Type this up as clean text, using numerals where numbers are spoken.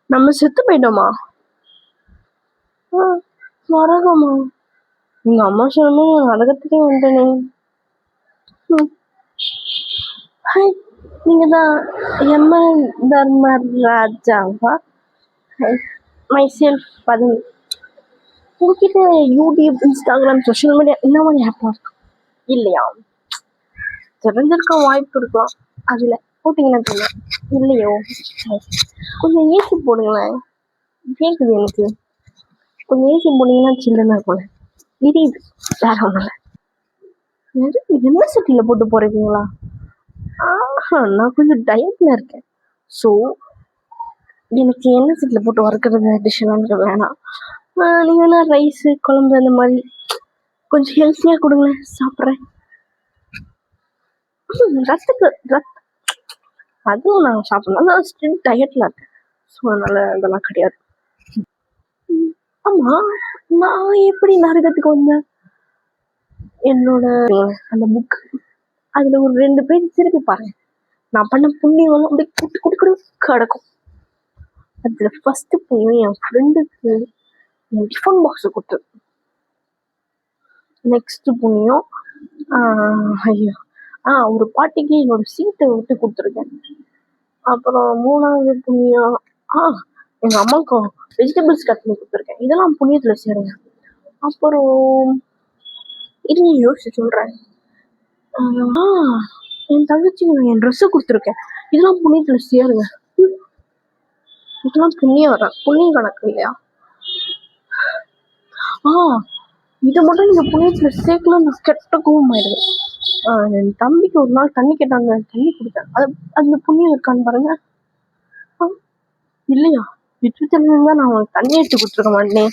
நம்ம செத்து போயிட்டோமா? நரகமா? எங்க அம்மா சொன்ன நரகத்துக்கே வந்துட்டேனே. ஹாய், நீங்க தான் எம்எல் தர்மராஜாவா? மை செல்ஃப் பதவி. உங்ககிட்ட யூடியூப், இன்ஸ்டாகிராம், சோஷியல் மீடியா இந்த மாதிரி ஆப் இருக்கு இல்லையா? தெரிஞ்சிருக்க வாய்ப்பு இருக்கலாம். அதுல போட்டீங்கன்னா தெரியும். இல்லையோ? கொஞ்சம் ஏசி போடுங்களேன். கேக்குது எனக்கு. கொஞ்சம் ஏசி போனீங்கன்னா சில்லுன்னு இருக்கும். தெரியுது, வேற ஒன்றும் இல்லை. யூனிவர்சிட்டியில போட்டு போறீங்களா? நான் கொஞ்சம் டயட்ல இருக்கேன். ஸோ எனக்கு யூனிவர்சிட்டியில போட்டு வறுக்கிறது டிஷ்ஷெல்லாம் வேணாம். நீங்க வேணா ரைஸ், குழம்பு அந்த மாதிரி கொஞ்சம் ஹெல்த்தியா கொடுங்களேன், சாப்பிட்றேன். அதுவும் நான் சாப்பிடணும். ஸ்ட்ரிக்ட் டயட்ல இருக்கேன். ஸோ அதனால இதெல்லாம் கிடையாது. ஆமா, நான் எப்படி நரகத்துக்கு வந்தேன்? என்னோட அந்த புக் அதுல ஒரு 2 பேஜ் திருப்பி பாருங்க. நான் பண்ண புண்ணியம் அப்படியே குட்டி குட்டி குட்டி கிடக்கும். அதுல ஃபர்ஸ்ட் புண்ணியம் என் ஃப்ரெண்டுக்கு என் டிஃபன் பாக்ஸ் கொடுத்து. நெக்ஸ்ட் புண்ணியம் ஐயோ ஒரு பாட்டிக்கு என்னோட சீட்டை விட்டு கொடுத்துருக்கேன். அப்புறம் 3வது புண்ணியம் எங்க அம்மாவுக்கும் வெஜிடபிள்ஸ் கட் பண்ணி கொடுத்துருக்கேன். இதெல்லாம் புண்ணியத்துல சேருங்க. அப்புறம் இது யோசிச்சு சொல்றேன். என் தங்கச்சி என் ட்ரெஸ்ஸை கொடுத்துருக்கேன். இதெல்லாம் புண்ணியத்துல சேருங்க. இதெல்லாம் புண்ணியம் கணக்கு இல்லையா? இதை மட்டும் நீங்க புண்ணியத்துல சேர்க்கலாம், நான் கெட்ட கோவம் ஆயிடுது. என் தம்பிக்கு ஒரு நாள் தண்ணி கேட்டாங்க, தண்ணி கொடுத்தேன். அந்த புண்ணியம் இருக்கான்னு பாருங்க. இல்லையா? விட்டு தான் நான் தண்ணி எடுத்து கொடுத்துருக்க மாட்டேன்.